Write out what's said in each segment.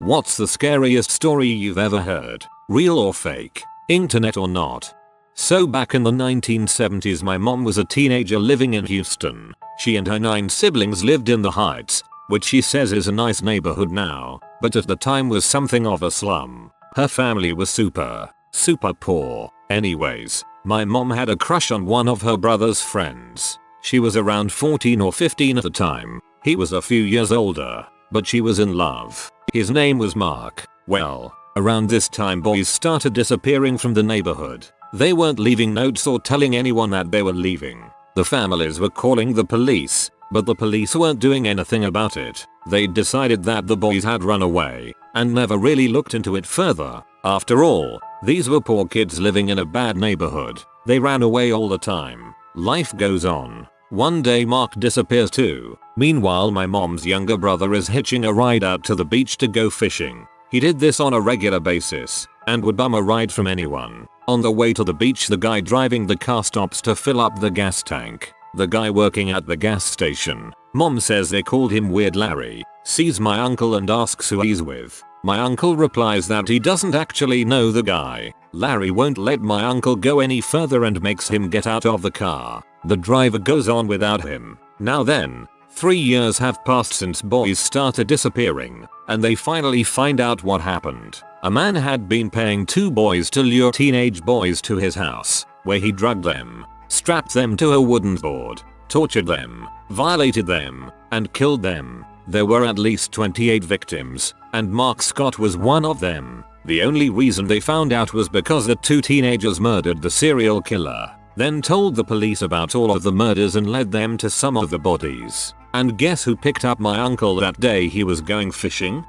What's the scariest story you've ever heard? Real or fake? Internet or not? So back in the 1970s my mom was a teenager living in Houston. She and her 9 siblings lived in the Heights, which she says is a nice neighborhood now, but at the time was something of a slum. Her family was super poor. Anyways, my mom had a crush on one of her brother's friends. She was around 14 or 15 at the time. He was a few years older, but she was in love. His name was Mark. Well, around this time boys started disappearing from the neighborhood. They weren't leaving notes or telling anyone that they were leaving. The families were calling the police, but the police weren't doing anything about it. They decided that the boys had run away and never really looked into it further. After all, these were poor kids living in a bad neighborhood. They ran away all the time. Life goes on. One day Mark disappears too. Meanwhile my mom's younger brother is hitching a ride out to the beach to go fishing. He did this on a regular basis and would bum a ride from anyone. On the way to the beach the guy driving the car stops to fill up the gas tank. The guy working at the gas station, mom says they called him Weird Larry, sees my uncle and asks who he's with. My uncle replies that he doesn't actually know the guy. Larry won't let my uncle go any further and makes him get out of the car. The driver goes on without him. Now then, 3 years have passed since boys started disappearing, and they finally find out what happened. A man had been paying 2 boys to lure teenage boys to his house, where he drugged them, strapped them to a wooden board, tortured them, violated them, and killed them. There were at least 28 victims, and Mark Scott was one of them. The only reason they found out was because the 2 teenagers murdered the serial killer, then told the police about all of the murders and led them to some of the bodies. And guess who picked up my uncle that day he was going fishing?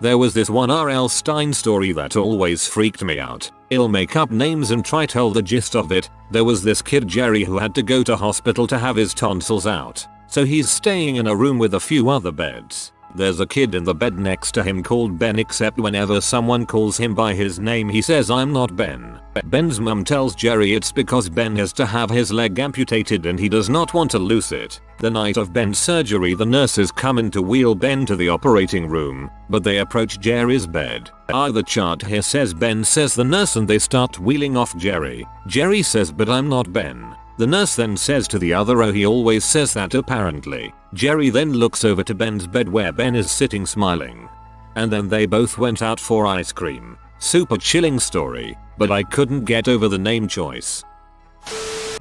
There was this one R.L. Stine story that always freaked me out. I'll make up names and try tell the gist of it. There was this kid Jerry who had to go to hospital to have his tonsils out. So he's staying in a room with a few other beds. There's a kid in the bed next to him called Ben, except whenever someone calls him by his name he says I'm not Ben. Ben's mum tells Jerry it's because Ben has to have his leg amputated and he does not want to lose it. The night of Ben's surgery the nurses come in to wheel Ben to the operating room, but they approach Jerry's bed. The chart here says Ben says the nurse and they start wheeling off Jerry. Jerry says but I'm not Ben. The nurse then says to the other oh he always says that apparently. Jerry then looks over to Ben's bed where Ben is sitting smiling. And then they both went out for ice cream. Super chilling story, but I couldn't get over the name choice.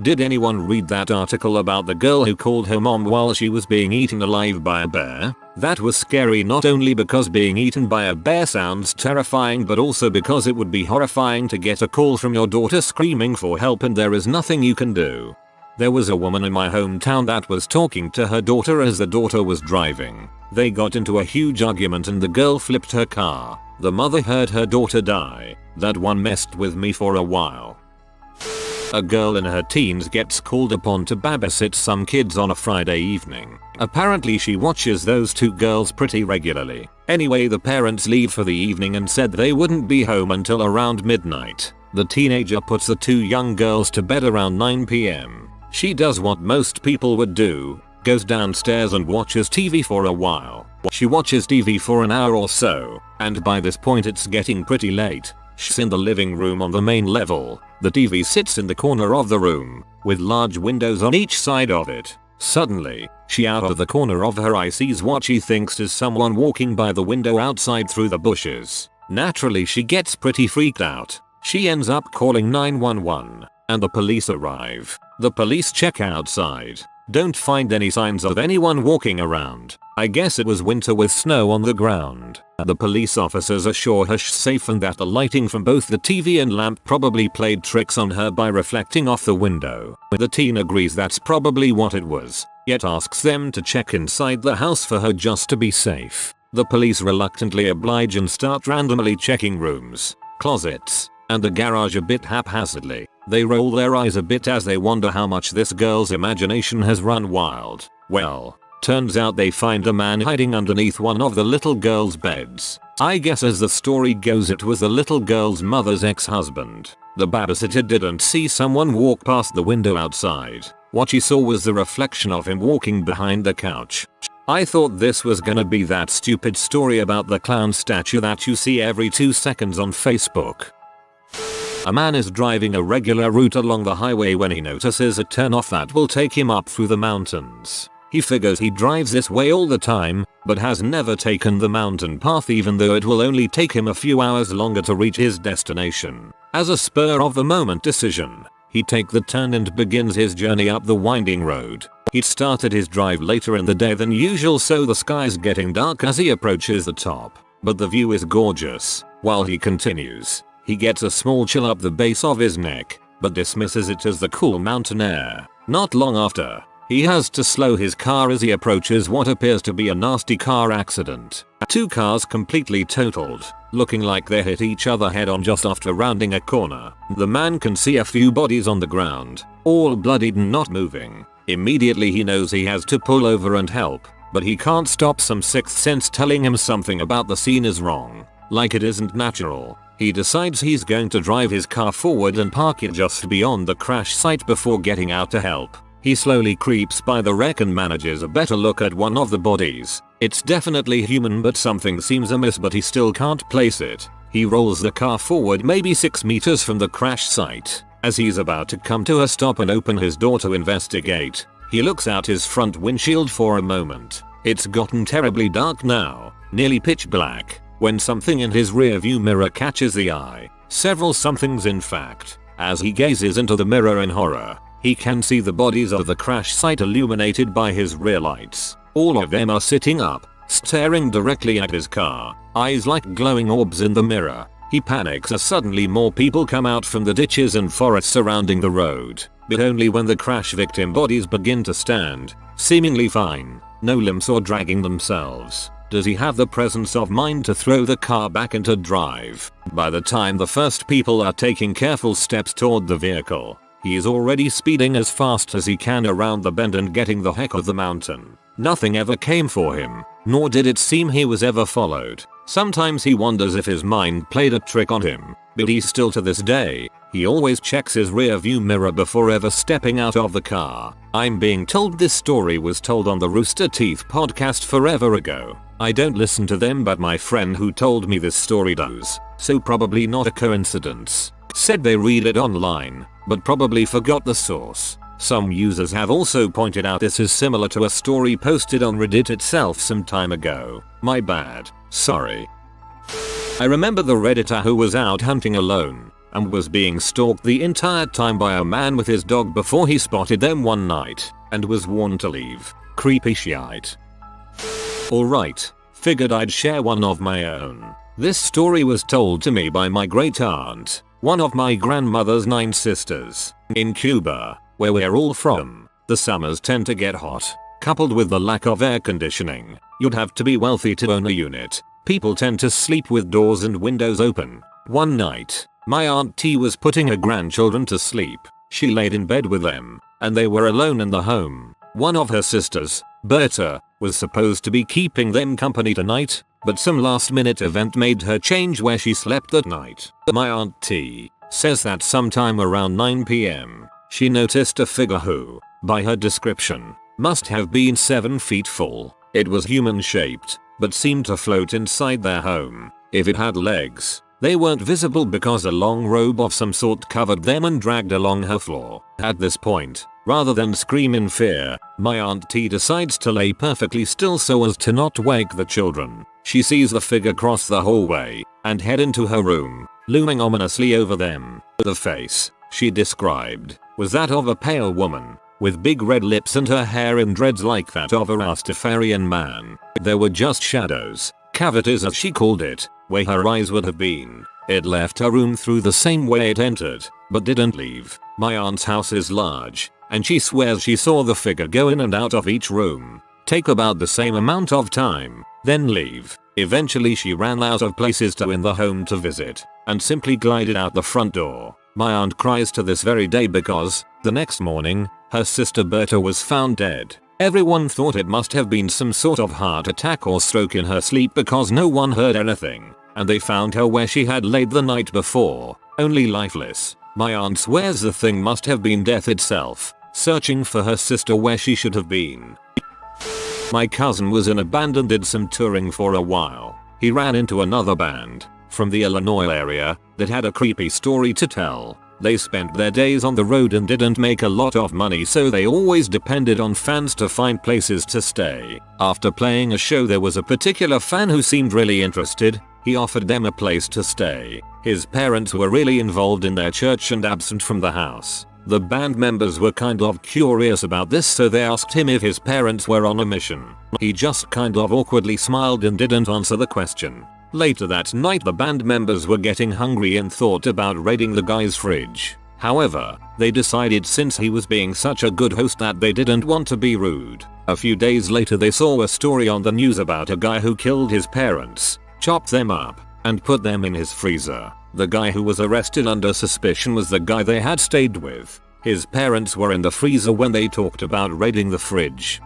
Did anyone read that article about the girl who called her mom while she was being eaten alive by a bear? That was scary not only because being eaten by a bear sounds terrifying but also because it would be horrifying to get a call from your daughter screaming for help and there is nothing you can do. There was a woman in my hometown that was talking to her daughter as the daughter was driving. They got into a huge argument and the girl flipped her car. The mother heard her daughter die. That one messed with me for a while. A girl in her teens gets called upon to babysit some kids on a Friday evening. Apparently she watches those 2 girls pretty regularly. Anyway, the parents leave for the evening and said they wouldn't be home until around midnight. The teenager puts the 2 young girls to bed around 9 p.m. She does what most people would do, goes downstairs and watches TV for a while. She watches TV for an hour or so, and by this point it's getting pretty late. She's in the living room on the main level. The TV sits in the corner of the room, with large windows on each side of it. Suddenly, she out of the corner of her eye sees what she thinks is someone walking by the window outside through the bushes. Naturally she gets pretty freaked out. She ends up calling 911, and the police arrive. The police check outside. Don't find any signs of anyone walking around. I guess it was winter with snow on the ground. The police officers assure her she's safe and that the lighting from both the TV and lamp probably played tricks on her by reflecting off the window. The teen agrees that's probably what it was, yet asks them to check inside the house for her just to be safe. The police reluctantly oblige and start randomly checking rooms, closets, and the garage a bit haphazardly. They roll their eyes a bit as they wonder how much this girl's imagination has run wild. Well, turns out they find a man hiding underneath one of the little girl's beds. I guess as the story goes it was the little girl's mother's ex-husband. The babysitter didn't see someone walk past the window outside. What she saw was the reflection of him walking behind the couch. I thought this was gonna be that stupid story about the clown statue that you see every 2 seconds on Facebook. A man is driving a regular route along the highway when he notices a turnoff that will take him up through the mountains. He figures he drives this way all the time, but has never taken the mountain path even though it will only take him a few hours longer to reach his destination. As a spur of the moment decision, he takes the turn and begins his journey up the winding road. He'd started his drive later in the day than usual, so the sky's getting dark as he approaches the top, but the view is gorgeous. While he continues, he gets a small chill up the base of his neck, but dismisses it as the cool mountain air. Not long after, he has to slow his car as he approaches what appears to be a nasty car accident. 2 cars completely totaled, looking like they hit each other head on just after rounding a corner. The man can see a few bodies on the ground, all bloodied and not moving. Immediately he knows he has to pull over and help, but he can't stop some sixth sense telling him something about the scene is wrong, like it isn't natural. He decides he's going to drive his car forward and park it just beyond the crash site before getting out to help. He slowly creeps by the wreck and manages a better look at one of the bodies. It's definitely human, but something seems amiss, but he still can't place it. He rolls the car forward maybe 6 meters from the crash site. As he's about to come to a stop and open his door to investigate, he looks out his front windshield for a moment. It's gotten terribly dark now, nearly pitch black, when something in his rear view mirror catches the eye. Several somethings in fact. As he gazes into the mirror in horror, he can see the bodies of the crash site illuminated by his rear lights. All of them are sitting up, staring directly at his car, eyes like glowing orbs in the mirror. He panics as suddenly more people come out from the ditches and forests surrounding the road, but only when the crash victim bodies begin to stand, seemingly fine, no limps or dragging themselves. Does he have the presence of mind to throw the car back into drive? By the time the first people are taking careful steps toward the vehicle, he is already speeding as fast as he can around the bend and getting the heck of the mountain. Nothing ever came for him, nor did it seem he was ever followed. Sometimes he wonders if his mind played a trick on him, but he still to this day, he always checks his rear view mirror before ever stepping out of the car. I'm being told this story was told on the Rooster Teeth podcast forever ago. I don't listen to them, but my friend who told me this story does, so probably not a coincidence. Said they read it online, but probably forgot the source. Some users have also pointed out this is similar to a story posted on Reddit itself some time ago. My bad. Sorry. I remember the Redditor who was out hunting alone and was being stalked the entire time by a man with his dog before he spotted them one night and was warned to leave. Creepy shite. Alright, figured I'd share one of my own. This story was told to me by my great aunt, one of my grandmother's 9 sisters. In Cuba, where we're all from, the summers tend to get hot. Coupled with the lack of air conditioning, you'd have to be wealthy to own a unit. People tend to sleep with doors and windows open. One night, my Aunt T was putting her grandchildren to sleep. She laid in bed with them, and they were alone in the home. One of her sisters, Berta, was supposed to be keeping them company tonight, but some last-minute event made her change where she slept that night. My Aunt T says that sometime around 9 p.m., she noticed a figure who, by her description, must have been 7 feet full. It was human-shaped, but seemed to float inside their home. If it had legs, they weren't visible because a long robe of some sort covered them and dragged along her floor. At this point, rather than scream in fear, my Aunt T decides to lay perfectly still so as to not wake the children. She sees the figure cross the hallway and head into her room, looming ominously over them. The face she described was that of a pale woman, with big red lips and her hair in dreads like that of a Rastafarian man. There were just shadows, cavities as she called it, where her eyes would have been. It left her room through the same way it entered, but didn't leave. My aunt's house is large, and she swears she saw the figure go in and out of each room, take about the same amount of time, then leave. Eventually she ran out of places to in the home to visit, and simply glided out the front door. My aunt cries to this very day because, the next morning, her sister Berta was found dead. Everyone thought it must have been some sort of heart attack or stroke in her sleep because no one heard anything, and they found her where she had laid the night before, only lifeless. My aunt swears the thing must have been death itself, searching for her sister where she should have been. My cousin was in a band and did some touring for a while. He ran into another band from the Illinois area that had a creepy story to tell. They spent their days on the road and didn't make a lot of money, so they always depended on fans to find places to stay. After playing a show, there was a particular fan who seemed really interested. He offered them a place to stay. His parents were really involved in their church and absent from the house. The band members were kind of curious about this, so they asked him if his parents were on a mission. He just kind of awkwardly smiled and didn't answer the question. Later that night, the band members were getting hungry and thought about raiding the guy's fridge. However, they decided since he was being such a good host that they didn't want to be rude. A few days later, they saw a story on the news about a guy who killed his parents, chopped them up, and put them in his freezer. The guy who was arrested under suspicion was the guy they had stayed with. His parents were in the freezer when they talked about raiding the fridge.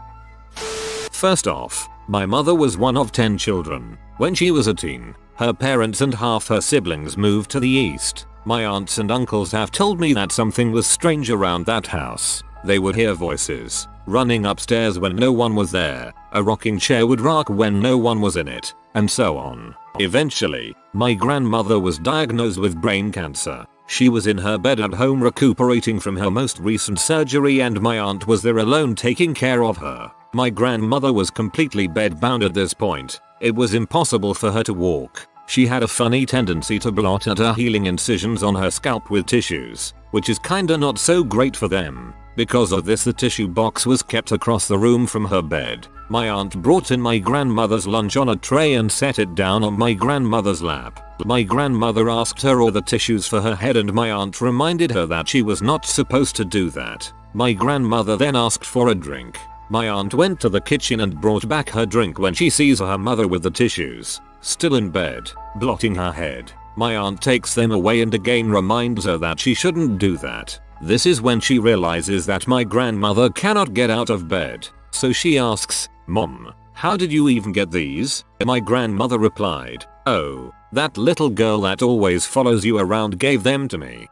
First off, my mother was one of 10 children. When she was a teen, her parents and half her siblings moved to the east. My aunts and uncles have told me that something was strange around that house. They would hear voices, running upstairs when no one was there, a rocking chair would rock when no one was in it, and so on. Eventually, my grandmother was diagnosed with brain cancer. She was in her bed at home recuperating from her most recent surgery, and my aunt was there alone taking care of her. My grandmother was completely bedbound at this point. It was impossible for her to walk. She had a funny tendency to blot at her healing incisions on her scalp with tissues, which is kinda not so great for them. Because of this, the tissue box was kept across the room from her bed. My aunt brought in my grandmother's lunch on a tray and set it down on my grandmother's lap. My grandmother asked her all the tissues for her head, and my aunt reminded her that she was not supposed to do that. My grandmother then asked for a drink. My aunt went to the kitchen and brought back her drink when she sees her mother with the tissues still in bed, blotting her head. My aunt takes them away and again reminds her that she shouldn't do that. This is when she realizes that my grandmother cannot get out of bed. So she asks, "Mom, how did you even get these?" My grandmother replied, "Oh, that little girl that always follows you around gave them to me."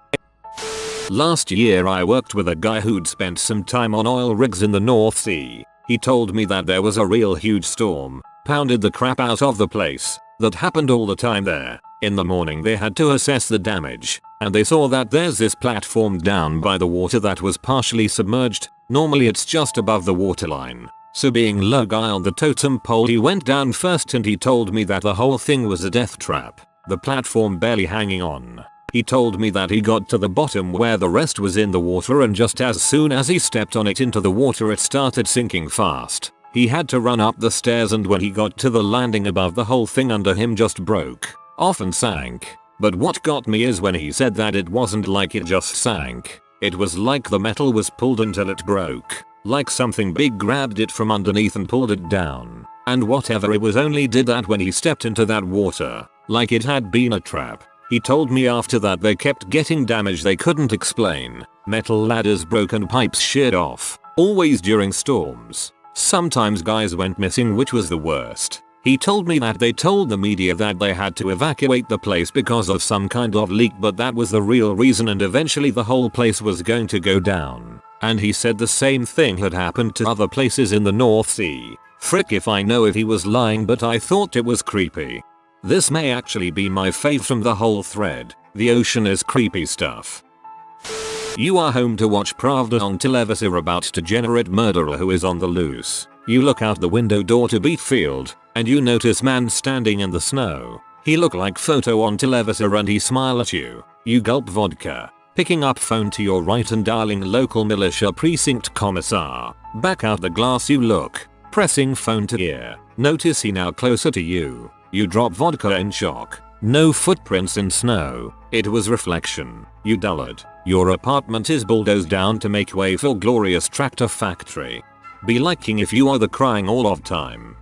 Last year I worked with a guy who'd spent some time on oil rigs in the North Sea. He told me that there was a real huge storm, pounded the crap out of the place, that happened all the time there. In the morning they had to assess the damage, and they saw that there's this platform down by the water that was partially submerged. Normally it's just above the waterline. So being low guy on the totem pole, he went down first, and he told me that the whole thing was a death trap, the platform barely hanging on. He told me that he got to the bottom where the rest was in the water, and just as soon as he stepped on it into the water, it started sinking fast. He had to run up the stairs, and when he got to the landing above, the whole thing under him just broke off and sank. But what got me is when he said that it wasn't like it just sank. It was like the metal was pulled until it broke. Like something big grabbed it from underneath and pulled it down. And whatever it was only did that when he stepped into that water. Like it had been a trap. He told me after that they kept getting damage they couldn't explain. Metal ladders broke and pipes sheared off. Always during storms. Sometimes guys went missing, which was the worst. He told me that they told the media that they had to evacuate the place because of some kind of leak, but that was the real reason, and eventually the whole place was going to go down. And he said the same thing had happened to other places in the North Sea. Frick if I know if he was lying, but I thought it was creepy. This may actually be my fave from the whole thread. The ocean is creepy stuff. You are home to watch Pravda on televisor about degenerate murderer who is on the loose. You look out the window door to beat field, and you notice man standing in the snow. He look like photo on televisor and he smile at you. You gulp vodka, picking up phone to your right and dialing local militia precinct commissar. Back out the glass you look, pressing phone to ear. Notice he now closer to you. You drop vodka in shock. No footprints in snow. It was reflection. You dullard. Your apartment is bulldozed down to make way for glorious tractor factory. Be liking if you are the crying all of time.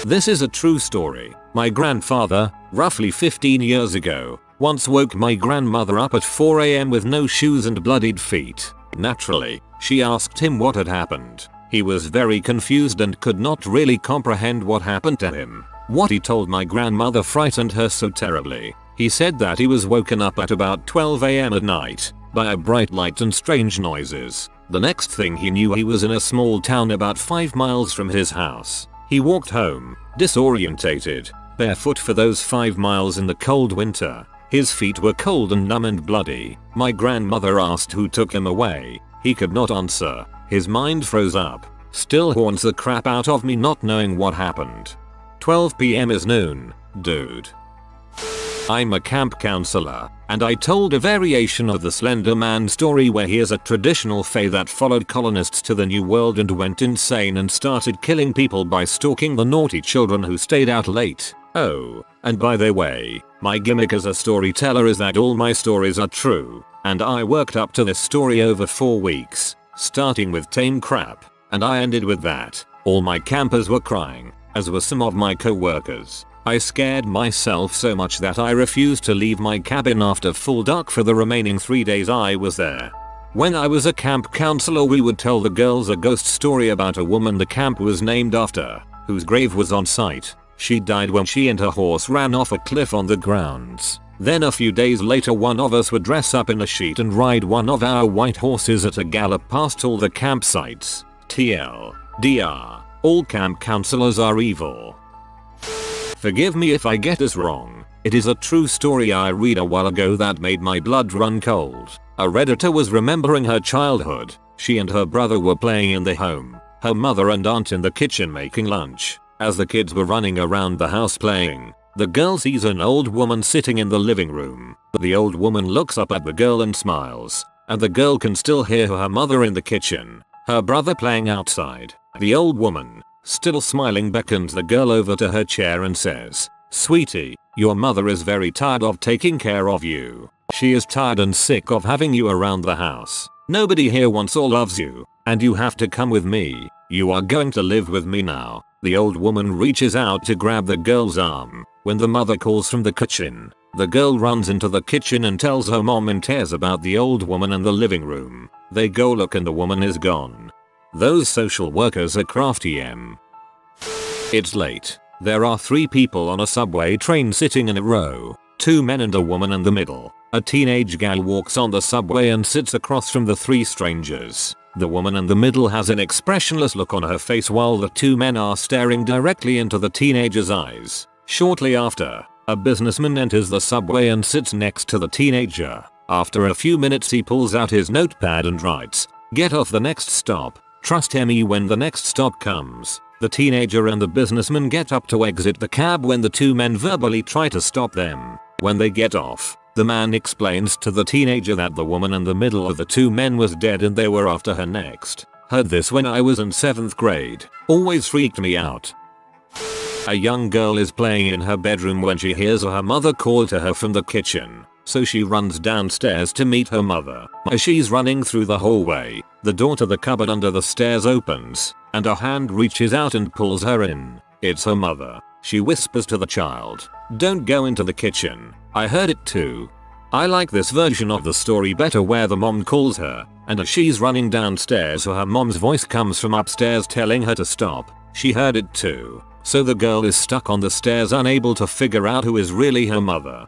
This is a true story. My grandfather, roughly 15 years ago, once woke my grandmother up at 4 AM with no shoes and bloodied feet. Naturally, she asked him what had happened. He was very confused and could not really comprehend what happened to him. What he told my grandmother frightened her so terribly. He said that he was woken up at about 12 AM at night by a bright light and strange noises. The next thing he knew, he was in a small town about 5 miles from his house. He walked home, disorientated, barefoot for those 5 miles in the cold winter. His feet were cold and numb and bloody. My grandmother asked who took him away. He could not answer. His mind froze up. Still haunts the crap out of me not knowing what happened. 12 PM is noon, dude. I'm a camp counselor, and I told a variation of the Slender Man story where he is a traditional fae that followed colonists to the New World and went insane and started killing people by stalking the naughty children who stayed out late. Oh, and by the way, my gimmick as a storyteller is that all my stories are true, and I worked up to this story over 4 weeks, starting with tame crap, and I ended with that. All my campers were crying, as were some of my co-workers. I scared myself so much that I refused to leave my cabin after full dark for the remaining 3 days I was there. When I was a camp counselor, we would tell the girls a ghost story about a woman the camp was named after, whose grave was on site. She died when she and her horse ran off a cliff on the grounds. Then a few days later, one of us would dress up in a sheet and ride one of our white horses at a gallop past all the campsites. TLDR, all camp counselors are evil. Forgive me if I get this wrong. It is a true story I read a while ago that made my blood run cold. A Redditor was remembering her childhood. She and her brother were playing in the home. Her mother and aunt in the kitchen making lunch. As the kids were running around the house playing, the girl sees an old woman sitting in the living room. The old woman looks up at the girl and smiles, and the girl can still hear her mother in the kitchen, her brother playing outside. The old woman, still smiling, beckons the girl over to her chair and says, "Sweetie, your mother is very tired of taking care of you. She is tired and sick of having you around the house. Nobody here wants or loves you, and you have to come with me. You are going to live with me now." The old woman reaches out to grab the girl's arm. When the mother calls from the kitchen, the girl runs into the kitchen and tells her mom in tears about the old woman in the living room. They go look and the woman is gone. Those social workers are crafty. It's late. There are 3 people on a subway train sitting in a row. 2 men and a woman in the middle. A teenage gal walks on the subway and sits across from the 3 strangers. The woman in the middle has an expressionless look on her face while the 2 men are staring directly into the teenager's eyes. Shortly after, a businessman enters the subway and sits next to the teenager. After a few minutes, he pulls out his notepad and writes, "Get off the next stop. Trust me when the next stop comes." The teenager and the businessman get up to exit the cab when the 2 men verbally try to stop them. When they get off, the man explains to the teenager that the woman in the middle of the 2 men was dead and they were after her next. Heard this when I was in 7th grade. Always freaked me out. A young girl is playing in her bedroom when she hears her mother call to her from the kitchen. So she runs downstairs to meet her mother. As she's running through the hallway, the door to the cupboard under the stairs opens, and a hand reaches out and pulls her in. It's her mother. She whispers to the child, "Don't go into the kitchen. I heard it too." I like this version of the story better where the mom calls her, and as she's running downstairs her mom's voice comes from upstairs telling her to stop. She heard it too. So the girl is stuck on the stairs unable to figure out who is really her mother.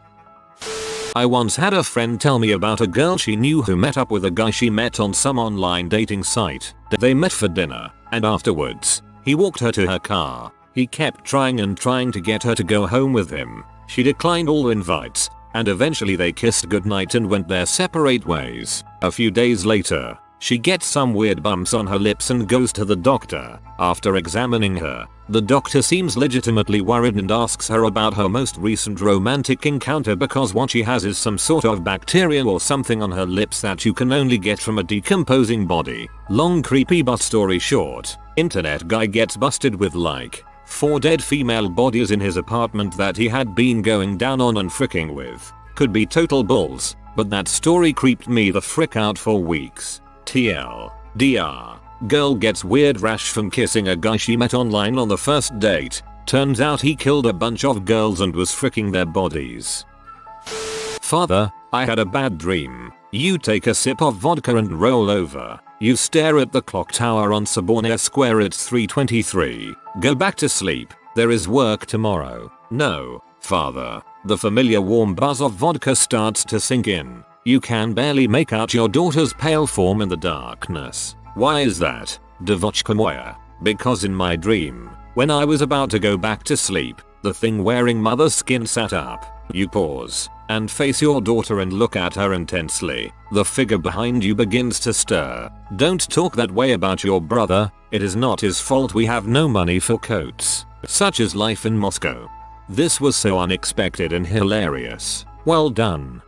I once had a friend tell me about a girl she knew who met up with a guy she met on some online dating site. They met for dinner, and afterwards, he walked her to her car. He kept trying and trying to get her to go home with him. She declined all invites, and eventually they kissed goodnight and went their separate ways. A few days later, she gets some weird bumps on her lips and goes to the doctor. After examining her, the doctor seems legitimately worried and asks her about her most recent romantic encounter because what she has is some sort of bacteria or something on her lips that you can only get from a decomposing body. Long creepy but story short, internet guy gets busted with like 4 dead female bodies in his apartment that he had been going down on and fricking with. Could be total bulls, but that story creeped me the frick out for weeks. TLDR. Girl gets weird rash from kissing a guy she met online on the first date. Turns out he killed a bunch of girls and was fricking their bodies. Father, I had a bad dream. You take a sip of vodka and roll over. You stare at the clock tower on Sorbonne Square. It's 3:23. Go back to sleep. There is work tomorrow. No, father. The familiar warm buzz of vodka starts to sink in. You can barely make out your daughter's pale form in the darkness. Why is that? Devochka moya. Because in my dream, when I was about to go back to sleep, the thing wearing mother's skin sat up. You pause and face your daughter and look at her intensely. The figure behind you begins to stir. Don't talk that way about your brother. It is not his fault we have no money for coats. Such is life in Moscow. This was so unexpected and hilarious. Well done.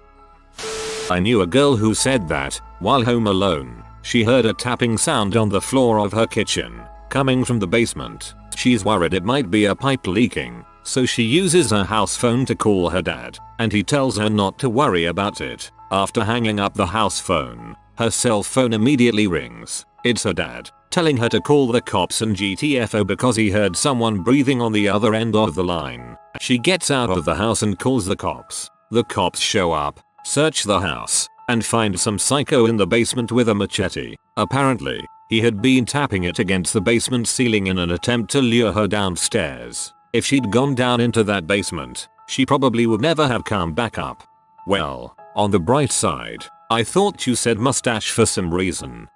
I knew a girl who said that, while home alone, she heard a tapping sound on the floor of her kitchen, coming from the basement. She's worried it might be a pipe leaking, so she uses her house phone to call her dad, and he tells her not to worry about it. After hanging up the house phone, her cell phone immediately rings. It's her dad, telling her to call the cops and GTFO because he heard someone breathing on the other end of the line. She gets out of the house and calls the cops. The cops show up, search the house, and find some psycho in the basement with a machete. Apparently, he had been tapping it against the basement ceiling in an attempt to lure her downstairs. If she'd gone down into that basement, she probably would never have come back up. Well, on the bright side, I thought you said mustache for some reason.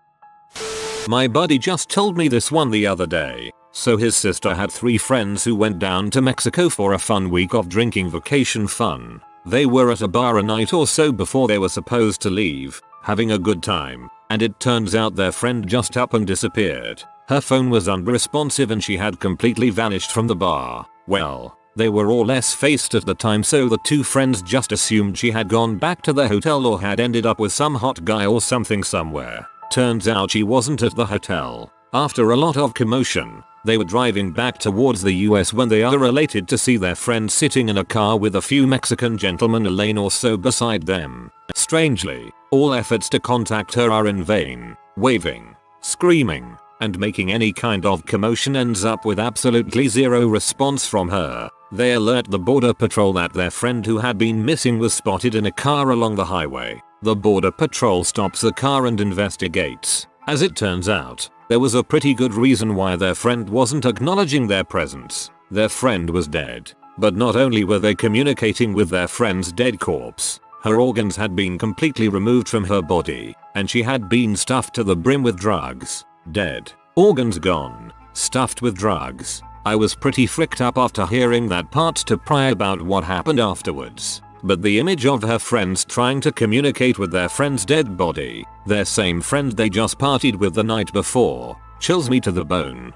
My buddy just told me this one the other day. So his sister had 3 friends who went down to Mexico for a fun week of drinking vacation fun. They were at a bar a night or so before they were supposed to leave, having a good time, and it turns out their friend just up and disappeared. Her phone was unresponsive and she had completely vanished from the bar. Well, they were all S-faced at the time, so the 2 friends just assumed she had gone back to the hotel or had ended up with some hot guy or something somewhere. Turns out she wasn't at the hotel. After a lot of commotion, they were driving back towards the US when they are related to see their friend sitting in a car with a few Mexican gentlemen a lane or so beside them. Strangely, all efforts to contact her are in vain. Waving, screaming, and making any kind of commotion ends up with absolutely zero response from her. They alert the border patrol that their friend who had been missing was spotted in a car along the highway. The border patrol stops the car and investigates. As it turns out, there was a pretty good reason why their friend wasn't acknowledging their presence. Their friend was dead. But not only were they communicating with their friend's dead corpse, her organs had been completely removed from her body, and she had been stuffed to the brim with drugs. Dead, organs gone, stuffed with drugs. I was pretty fricked up after hearing that part to pry about what happened afterwards. But the image of her friends trying to communicate with their friend's dead body, their same friend they just partied with the night before, chills me to the bone.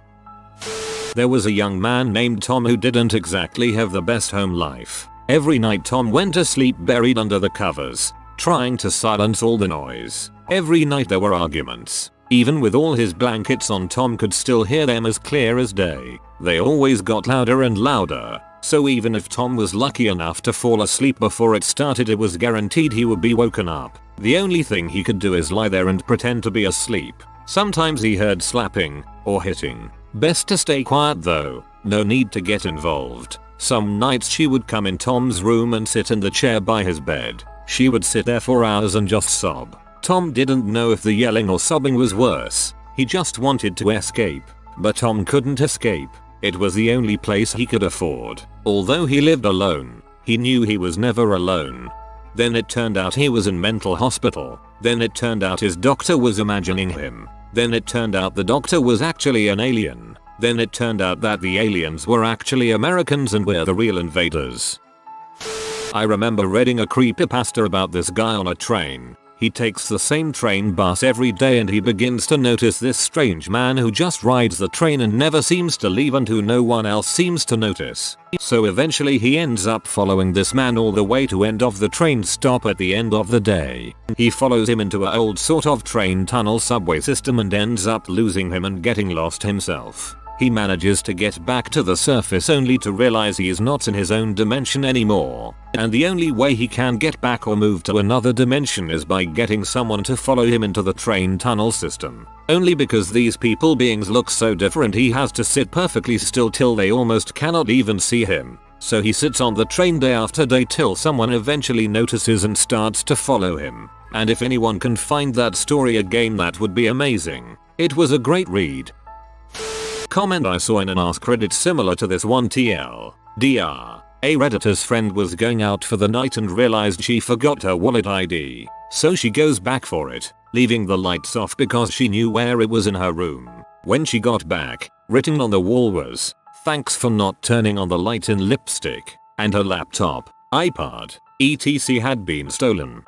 There was a young man named Tom who didn't exactly have the best home life. Every night Tom went to sleep buried under the covers, trying to silence all the noise. Every night there were arguments. Even with all his blankets on, Tom could still hear them as clear as day. They always got louder and louder. So even if Tom was lucky enough to fall asleep before it started, it was guaranteed he would be woken up. The only thing he could do is lie there and pretend to be asleep. Sometimes he heard slapping or hitting. Best to stay quiet though, no need to get involved. Some nights she would come in Tom's room and sit in the chair by his bed. She would sit there for hours and just sob. Tom didn't know if the yelling or sobbing was worse. He just wanted to escape. But Tom couldn't escape. It was the only place he could afford. Although he lived alone, he knew he was never alone. Then it turned out he was in mental hospital. Then it turned out his doctor was imagining him. Then it turned out the doctor was actually an alien. Then it turned out that the aliens were actually Americans and we're the real invaders. I remember reading a creepypasta about this guy on a train. He takes the same train bus every day and he begins to notice this strange man who just rides the train and never seems to leave and who no one else seems to notice. So eventually he ends up following this man all the way to end of the train stop at the end of the day. He follows him into an old sort of train tunnel subway system and ends up losing him and getting lost himself. He manages to get back to the surface only to realize he is not in his own dimension anymore. And the only way he can get back or move to another dimension is by getting someone to follow him into the train tunnel system. Only because these people beings look so different, he has to sit perfectly still till they almost cannot even see him. So he sits on the train day after day till someone eventually notices and starts to follow him. And if anyone can find that story again, that would be amazing. It was a great read. Comment I saw in an Ask Reddit similar to this one TL. DR. A Redditor's friend was going out for the night and realized she forgot her wallet ID, so she goes back for it, leaving the lights off because she knew where it was in her room. When she got back, written on the wall was, "Thanks for not turning on the light in lipstick," and her laptop, iPod, etc. had been stolen.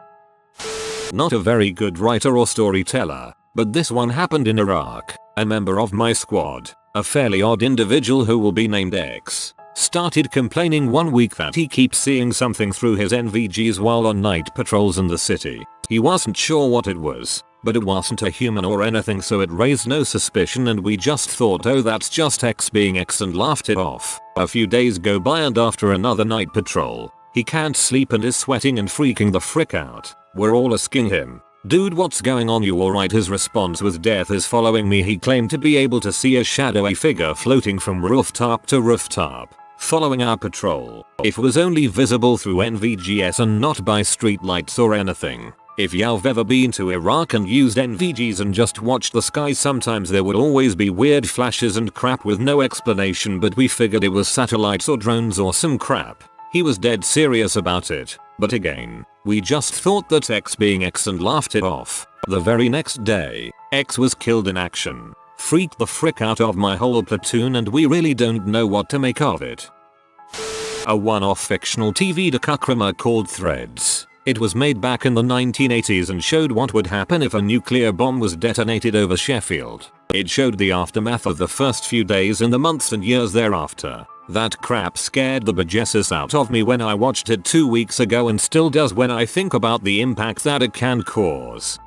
Not a very good writer or storyteller, but this one happened in Iraq. A member of my squad, a fairly odd individual who will be named X, started complaining one week that he keeps seeing something through his NVGs while on night patrols in the city. He wasn't sure what it was, but it wasn't a human or anything, so it raised no suspicion, and we just thought, oh, that's just X being X, and laughed it off. A few days go by and after another night patrol, he can't sleep and is sweating and freaking the frick out. We're all asking him, "Dude, what's going on, you alright?" His response was, "Death is following me." He claimed to be able to see a shadowy figure floating from rooftop to rooftop, following our patrol. It was only visible through NVGs and not by street lights or anything. If you've ever been to Iraq and used NVGs and just watched the sky, sometimes there would always be weird flashes and crap with no explanation, but we figured it was satellites or drones or some crap. He was dead serious about it, but again, we just thought that X being X and laughed it off. The very next day, X was killed in action. Freaked the frick out of my whole platoon, and we really don't know what to make of it. A one-off fictional TV docudrama called Threads. It was made back in the 1980s and showed what would happen if a nuclear bomb was detonated over Sheffield. It showed the aftermath of the first few days and the months and years thereafter. That crap scared the bejesus out of me when I watched it 2 weeks ago, and still does when I think about the impact that it can cause.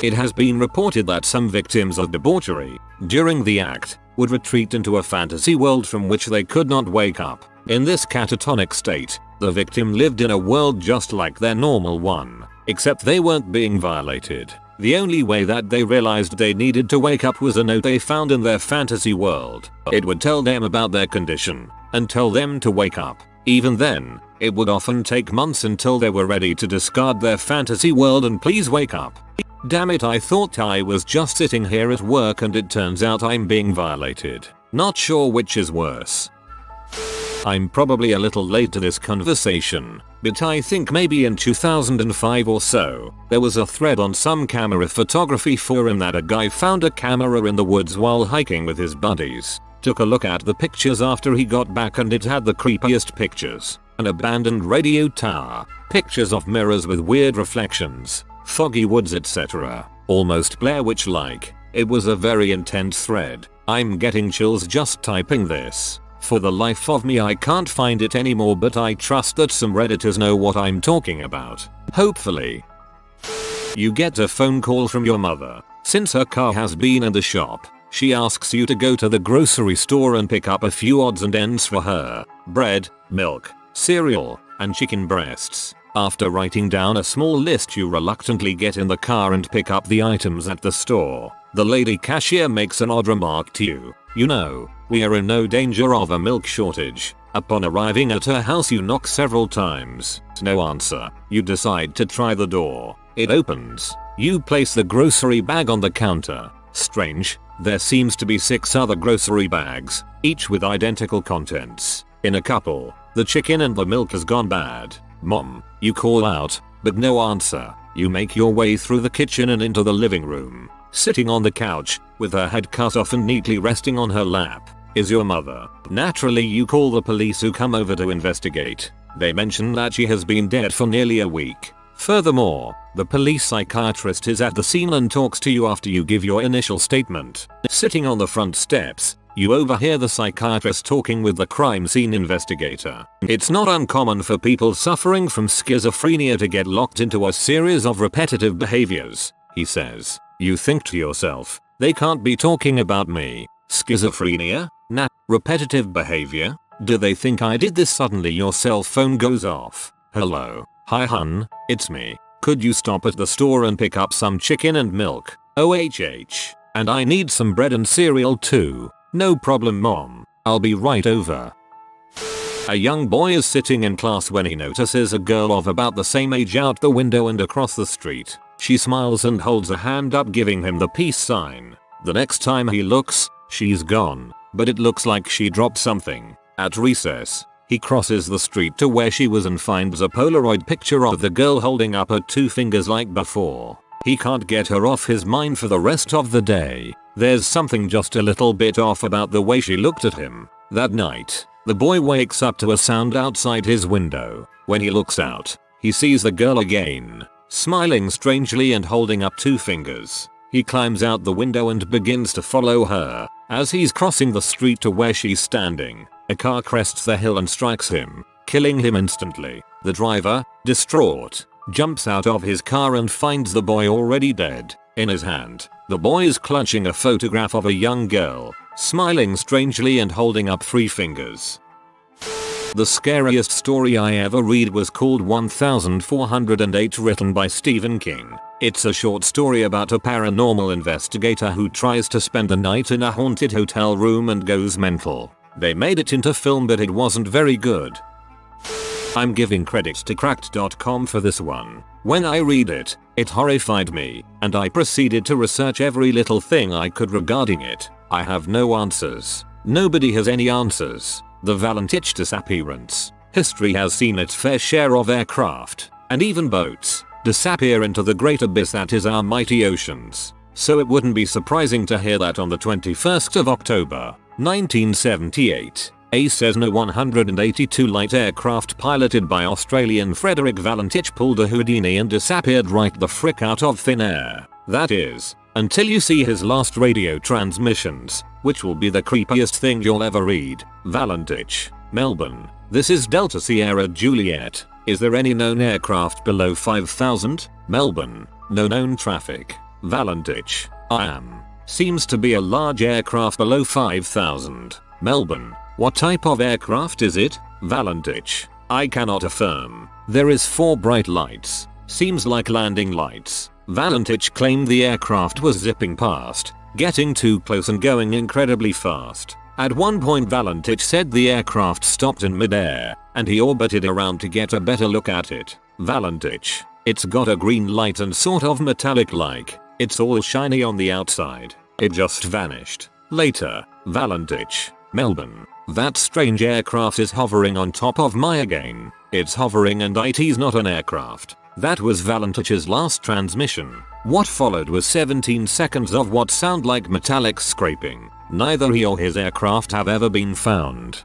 It has been reported that some victims of debauchery, during the act, would retreat into a fantasy world from which they could not wake up. In this catatonic state, the victim lived in a world just like their normal one, except they weren't being violated. The only way that they realized they needed to wake up was a note they found in their fantasy world. It would tell them about their condition and tell them to wake up. Even then, it would often take months until they were ready to discard their fantasy world and please wake up. Damn it, I thought I was just sitting here at work and it turns out I'm being violated. Not sure which is worse. I'm probably a little late to this conversation, but I think maybe in 2005 or so, there was a thread on some camera photography forum that a guy found a camera in the woods while hiking with his buddies. Took a look at the pictures after he got back and it had the creepiest pictures. An abandoned radio tower, pictures of mirrors with weird reflections, foggy woods, etc. Almost Blair Witch-like. It was a very intense thread. I'm getting chills just typing this. For the life of me I can't find it anymore, but I trust that some Redditors know what I'm talking about. Hopefully. You get a phone call from your mother. Since her car has been in the shop, she asks you to go to the grocery store and pick up a few odds and ends for her. Bread, milk, cereal, and chicken breasts. After writing down a small list, you reluctantly get in the car and pick up the items at the store. The lady cashier makes an odd remark to you. You know, we are in no danger of a milk shortage. Upon arriving at her house you knock several times. No answer. You decide to try the door. It opens. You place the grocery bag on the counter. Strange, there seems to be 6 other grocery bags, each with identical contents. In a couple, the chicken and the milk has gone bad. Mom, you call out, but no answer. You make your way through the kitchen and into the living room. Sitting on the couch, with her head cut off and neatly resting on her lap, is your mother. Naturally you call the police, who come over to investigate. They mention that she has been dead for nearly a week. Furthermore, the police psychiatrist is at the scene and talks to you after you give your initial statement. Sitting on the front steps, you overhear the psychiatrist talking with the crime scene investigator. It's not uncommon for people suffering from schizophrenia to get locked into a series of repetitive behaviors, he says. You think to yourself, they can't be talking about me. Schizophrenia? Nah. Repetitive behavior? Do they think I did this? Suddenly your cell phone goes off. Hello. Hi hun, it's me. Could you stop at the store and pick up some chicken and milk? OHH. And I need some bread and cereal too. No problem mom. I'll be right over. A young boy is sitting in class when he notices a girl of about the same age out the window and across the street. She smiles and holds a hand up, giving him the peace sign. The next time he looks, she's gone, but it looks like she dropped something. At recess, He crosses the street to where she was and finds a Polaroid picture of the girl holding up her 2 fingers like before. He can't get her off his mind for the rest of the day. There's something just a little bit off about the way she looked at him. That night, the boy wakes up to a sound outside his window. When he looks out, he sees the girl again, smiling strangely and holding up 2 fingers. He climbs out the window and begins to follow her. As he's crossing the street to where she's standing, a car crests the hill and strikes him, killing him instantly. The driver, distraught, jumps out of his car and finds the boy already dead. In his hand, the boy is clutching a photograph of a young girl, smiling strangely and holding up 3 fingers. The scariest story I ever read was called 1408, written by Stephen King. It's a short story about a paranormal investigator who tries to spend the night in a haunted hotel room and goes mental. They made it into film, but it wasn't very good. I'm giving credit to cracked.com for this one. When I read it, it horrified me, and I proceeded to research every little thing I could regarding it. I have no answers. Nobody has any answers. The Valentich disappearance. History has seen its fair share of aircraft, and even boats, disappear into the great abyss that is our mighty oceans. So it wouldn't be surprising to hear that on the 21st of October, 1978, a Cessna 182 light aircraft piloted by Australian Frederick Valentich pulled a Houdini and disappeared right the frick out of thin air. That is, until you see his last radio transmissions, which will be the creepiest thing you'll ever read. Valentich, Melbourne. This is Delta Sierra Juliet. Is there any known aircraft below 5,000? Melbourne. No known traffic. Valentich. I am. Seems to be a large aircraft below 5,000. Melbourne. What type of aircraft is it? Valentich. I cannot affirm. There is 4 bright lights. Seems like landing lights. Valentich claimed the aircraft was zipping past, getting too close and going incredibly fast. At one point Valentich said the aircraft stopped in midair, and he orbited around to get a better look at it. Valentich. It's got a green light and sort of metallic like. It's all shiny on the outside. It just vanished. Later, Valentich, Melbourne. That strange aircraft is hovering on top of my again. It's hovering and it's not an aircraft. That was Valentich's last transmission. What followed was 17 seconds of what sound like metallic scraping. Neither he or his aircraft have ever been found.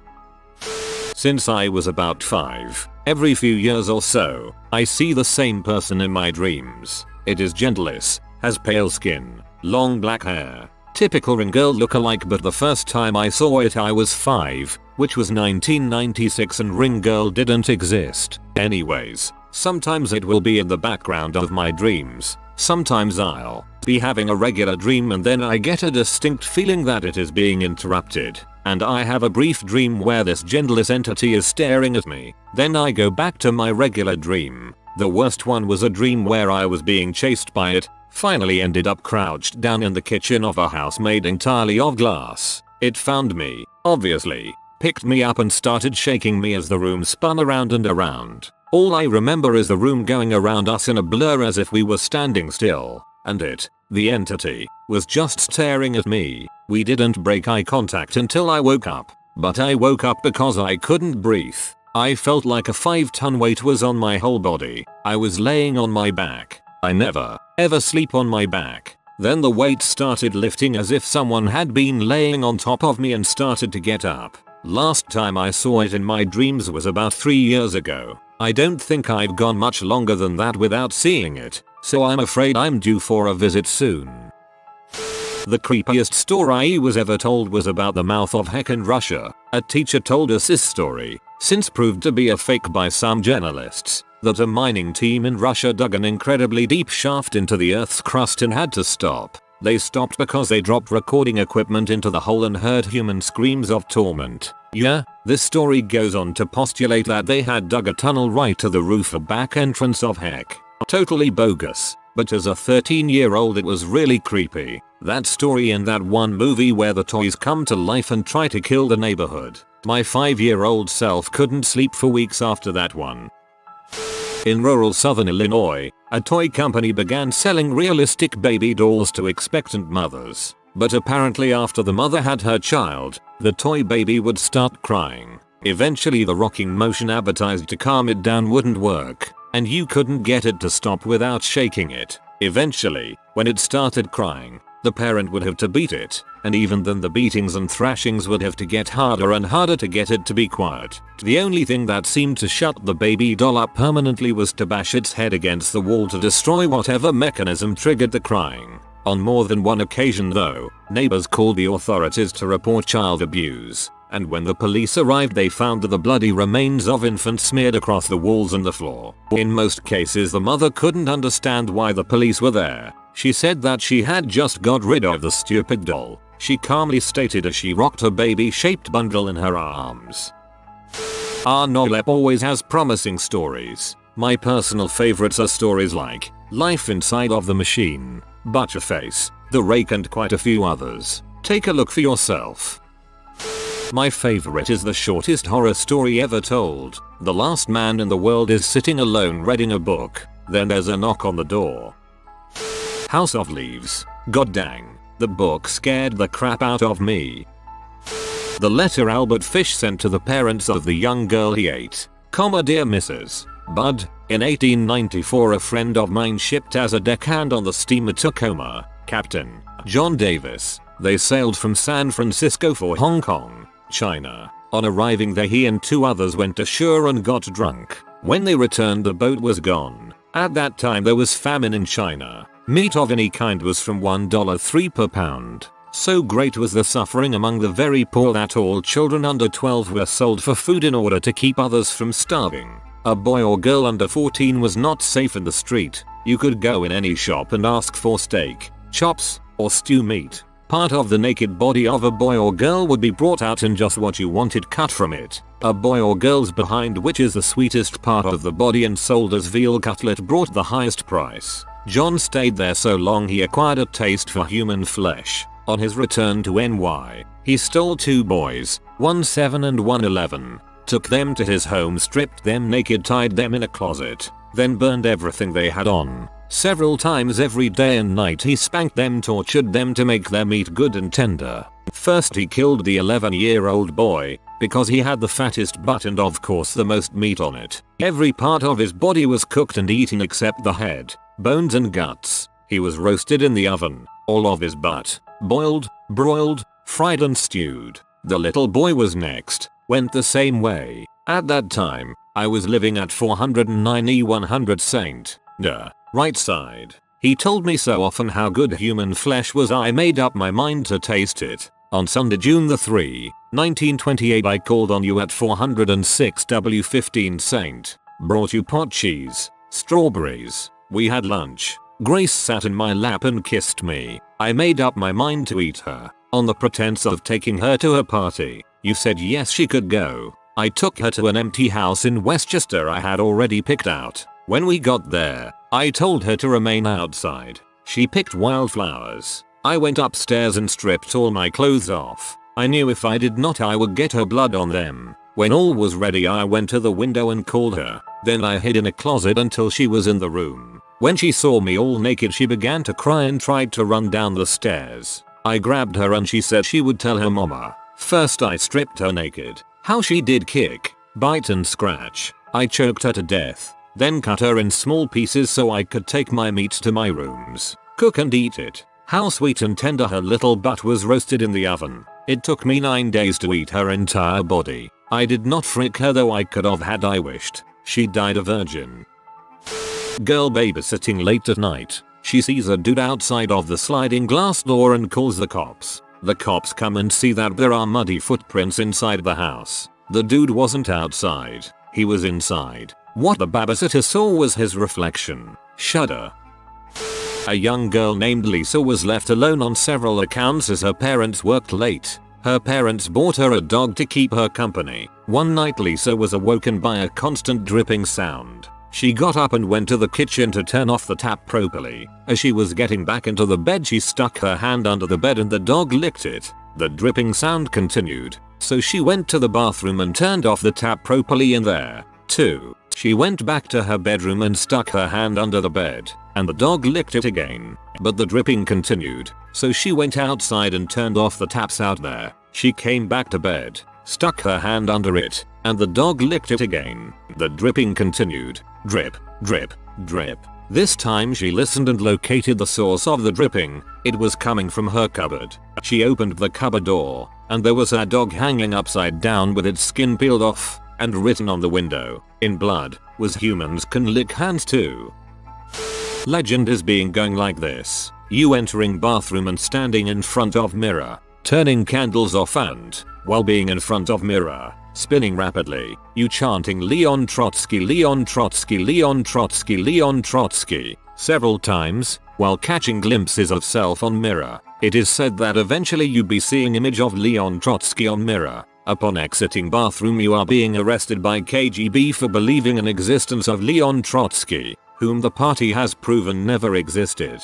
Since I was about 5, every few years or so, I see the same person in my dreams. It is gentless, has pale skin, long black hair. Typical ring girl lookalike, but the first time I saw it I was 5, which was 1996, and ring girl didn't exist. Anyways, sometimes it will be in the background of my dreams. Sometimes I'll be having a regular dream and then I get a distinct feeling that it is being interrupted, and I have a brief dream where this gentless entity is staring at me. Then I go back to my regular dream. The worst one was a dream where I was being chased by it. Finally ended up crouched down in the kitchen of a house made entirely of glass. It found me, obviously, picked me up and started shaking me as the room spun around and around. All I remember is the room going around us in a blur as if we were standing still, and it, the entity, was just staring at me. We didn't break eye contact until I woke up, but I woke up because I couldn't breathe. I felt like a 5-ton weight was on my whole body. I was laying on my back. I never, ever sleep on my back. Then the weight started lifting as if someone had been laying on top of me and started to get up. Last time I saw it in my dreams was about 3 years ago. I don't think I've gone much longer than that without seeing it, so I'm afraid I'm due for a visit soon. The creepiest story I was ever told was about the mouth of heck in Russia. A teacher told us this story, since proved to be a fake by some journalists, that a mining team in Russia dug an incredibly deep shaft into the Earth's crust and had to stop. They stopped because they dropped recording equipment into the hole and heard human screams of torment. Yeah, this story goes on to postulate that they had dug a tunnel right to the roof or back entrance of heck. Totally bogus, but as a 13-year-old it was really creepy. That story and that one movie where the toys come to life and try to kill the neighborhood. My 5-year-old self couldn't sleep for weeks after that one. In rural southern Illinois, a toy company began selling realistic baby dolls to expectant mothers. But apparently after the mother had her child, the toy baby would start crying. Eventually the rocking motion advertised to calm it down wouldn't work, and you couldn't get it to stop without shaking it. Eventually, when it started crying, the parent would have to beat it, and even then the beatings and thrashings would have to get harder and harder to get it to be quiet. The only thing that seemed to shut the baby doll up permanently was to bash its head against the wall to destroy whatever mechanism triggered the crying. On more than one occasion though, neighbors called the authorities to report child abuse, and when the police arrived they found the bloody remains of infants smeared across the walls and the floor. In most cases the mother couldn't understand why the police were there. She said that she had just got rid of the stupid doll, she calmly stated as she rocked a baby-shaped bundle in her arms. Our Nolep always has promising stories. My personal favorites are stories like Life Inside of the Machine, Butcherface, The Rake and quite a few others. Take a look for yourself. My favorite is the shortest horror story ever told. The last man in the world is sitting alone reading a book. Then there's a knock on the door. House of Leaves. God dang, the book scared the crap out of me. The letter Albert Fish sent to the parents of the young girl he ate. Dear Mrs. Bud, in 1894 a friend of mine shipped as a deckhand on the steamer Tacoma, Captain John Davis. They sailed from San Francisco for Hong Kong, China. On arriving there he and 2 others went ashore and got drunk. When they returned the boat was gone. At that time there was famine in China. Meat of any kind was from $1.03 per pound. So great was the suffering among the very poor that all children under 12 were sold for food in order to keep others from starving. A boy or girl under 14 was not safe in the street. You could go in any shop and ask for steak, chops, or stew meat. Part of the naked body of a boy or girl would be brought out and just what you wanted cut from it. A boy or girl's behind, which is the sweetest part of the body and sold as veal cutlet, brought the highest price. John stayed there so long he acquired a taste for human flesh. On his return to NY, he stole 2 boys, one 7 and one 11, took them to his home, stripped them naked, tied them in a closet, then burned everything they had on. Several times every day and night he spanked them, tortured them to make their meat good and tender. First he killed the 11-year-old boy, because he had the fattest butt and of course the most meat on it. Every part of his body was cooked and eaten except the head, bones and guts. He was roasted in the oven, all of his butt, boiled, broiled, fried and stewed. The little boy was next, went the same way. At that time, I was living at 409 E100 St. Right side. He told me so often how good human flesh was I made up my mind to taste it. On Sunday, June 3, 1928 I called on you at 406 W15 St. Brought you pot cheese, strawberries. We had lunch. Grace sat in my lap and kissed me. I made up my mind to eat her. On the pretense of taking her to a party. You said yes she could go. I took her to an empty house in Westchester I had already picked out. When we got there, I told her to remain outside. She picked wildflowers. I went upstairs and stripped all my clothes off. I knew if I did not I would get her blood on them. When all was ready I went to the window and called her. Then I hid in a closet until she was in the room. When she saw me all naked she began to cry and tried to run down the stairs. I grabbed her and she said she would tell her mama. First I stripped her naked. How she did kick, bite and scratch. I choked her to death. Then cut her in small pieces so I could take my meat to my rooms, cook and eat it. How sweet and tender her little butt was roasted in the oven. It took me 9 days to eat her entire body. I did not frick her though I could have had I wished. She died a virgin. Girl babysitting late at night. She sees a dude outside of the sliding glass door and calls the cops. The cops come and see that there are muddy footprints inside the house. The dude wasn't outside. He was inside. What the babysitter saw was his reflection. Shudder. A young girl named Lisa was left alone on several accounts as her parents worked late. Her parents bought her a dog to keep her company. One night Lisa was awoken by a constant dripping sound. She got up and went to the kitchen to turn off the tap properly. As she was getting back into the bed she stuck her hand under the bed and the dog licked it. The dripping sound continued, so she went to the bathroom and turned off the tap properly in there, too. She went back to her bedroom and stuck her hand under the bed, and the dog licked it again, but the dripping continued, so she went outside and turned off the taps out there. She came back to bed, stuck her hand under it, and the dog licked it again. The dripping continued. Drip, drip, drip. This time she listened and located the source of the dripping. It was coming from her cupboard. She opened the cupboard door, and there was a dog hanging upside down with its skin peeled off, and written on the window, in blood, was "Humans can lick hands too." Legend is being going like this. You entering bathroom and standing in front of mirror, turning candles off and, while being in front of mirror, spinning rapidly, you chanting Leon Trotsky, Leon Trotsky, Leon Trotsky, Leon Trotsky, several times, while catching glimpses of self on mirror. It is said that eventually you be seeing image of Leon Trotsky on mirror. Upon exiting bathroom you are being arrested by KGB for believing in existence of Leon Trotsky, whom the party has proven never existed.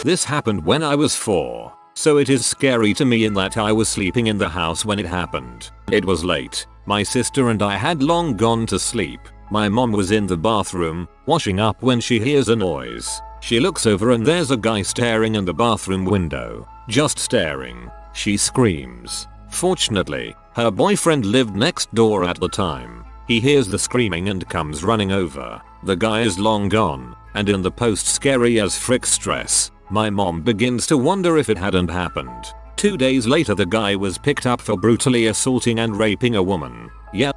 This happened when I was 4. So it is scary to me in that I was sleeping in the house when it happened. It was late. My sister and I had long gone to sleep. My mom was in the bathroom, washing up when she hears a noise. She looks over and there's a guy staring in the bathroom window. Just staring. She screams. Fortunately, her boyfriend lived next door at the time. He hears the screaming and comes running over. The guy is long gone, and in the post scary as frick stress, my mom begins to wonder if it hadn't happened. 2 days later the guy was picked up for brutally assaulting and raping a woman. Yeah.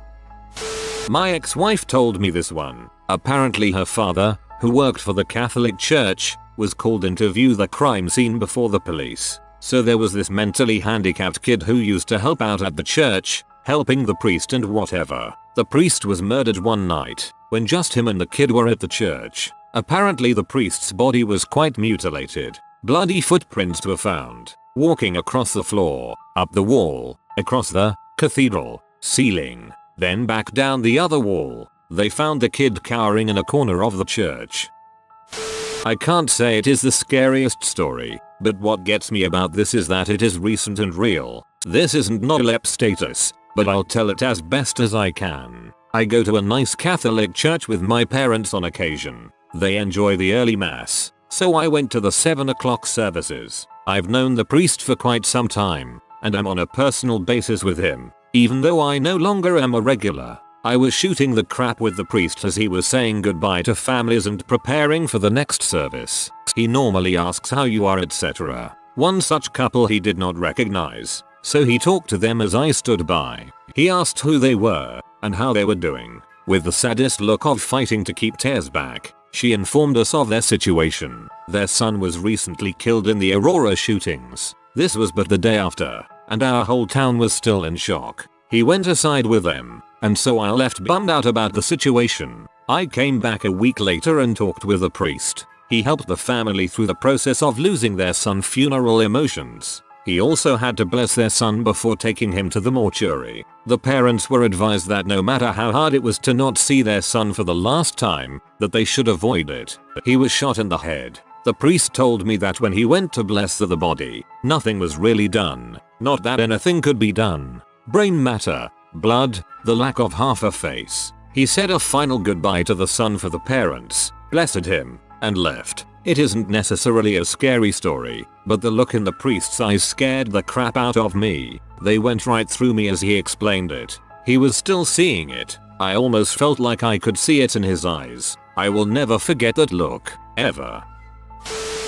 My ex-wife told me this one. Apparently her father, who worked for the Catholic Church, was called in to view the crime scene before the police. So there was this mentally handicapped kid who used to help out at the church, helping the priest and whatever. The priest was murdered one night, when just him and the kid were at the church. Apparently the priest's body was quite mutilated. Bloody footprints were found, walking across the floor, up the wall, across the cathedral ceiling, then back down the other wall. They found the kid cowering in a corner of the church. I can't say it is the scariest story, but what gets me about this is that it is recent and real. This isn't novelep status, but I'll tell it as best as I can. I go to a nice Catholic church with my parents on occasion. They enjoy the early mass, so I went to the 7 o'clock services. I've known the priest for quite some time, and I'm on a personal basis with him, even though I no longer am a regular. I was shooting the crap with the priest as he was saying goodbye to families and preparing for the next service. He normally asks how you are, etc. One such couple he did not recognize, so he talked to them as I stood by. He asked who they were and how they were doing. With the saddest look of fighting to keep tears back, she informed us of their situation. Their son was recently killed in the Aurora shootings. This was but the day after, and our whole town was still in shock. He went aside with them, and so I left bummed out about the situation. I came back a week later and talked with the priest. He helped the family through the process of losing their son, funeral emotions. He also had to bless their son before taking him to the mortuary. The parents were advised that no matter how hard it was to not see their son for the last time, that they should avoid it. He was shot in the head. The priest told me that when he went to bless the body, nothing was really done. Not that anything could be done. Brain matter, blood, the lack of half a face. He said a final goodbye to the son for the parents, blessed him, and left. It isn't necessarily a scary story, but the look in the priest's eyes scared the crap out of me. They went right through me as he explained it. He was still seeing it. I almost felt like I could see it in his eyes. I will never forget that look, ever.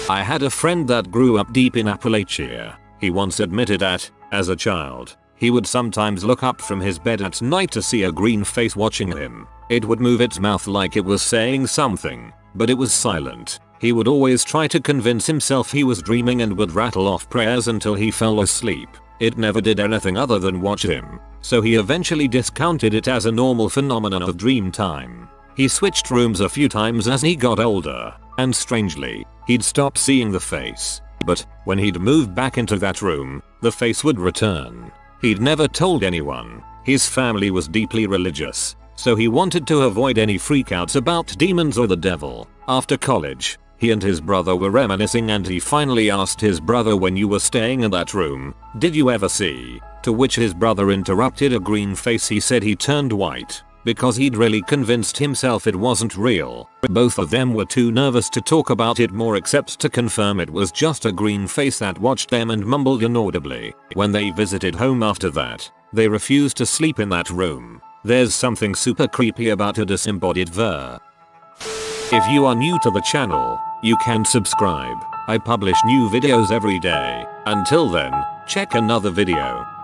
I had a friend that grew up deep in Appalachia. He once admitted that, as a child, he would sometimes look up from his bed at night to see a green face watching him. It would move its mouth like it was saying something, but it was silent. He would always try to convince himself he was dreaming and would rattle off prayers until he fell asleep. It never did anything other than watch him, so he eventually discounted it as a normal phenomenon of dream time. He switched rooms a few times as he got older, and strangely, he'd stop seeing the face. But when he'd move back into that room, the face would return. He'd never told anyone. His family was deeply religious, so he wanted to avoid any freakouts about demons or the devil. After college, he and his brother were reminiscing and he finally asked his brother, when you were staying in that room, did you ever see? To which his brother interrupted, a green face. He said he turned white. because he'd really convinced himself it wasn't real. Both of them were too nervous to talk about it more except to confirm it was just a green face that watched them and mumbled inaudibly. When they visited home after that, they refused to sleep in that room. There's something super creepy about a disembodied ver. If you are new to the channel, you can subscribe. I publish new videos every day. Until then, check another video.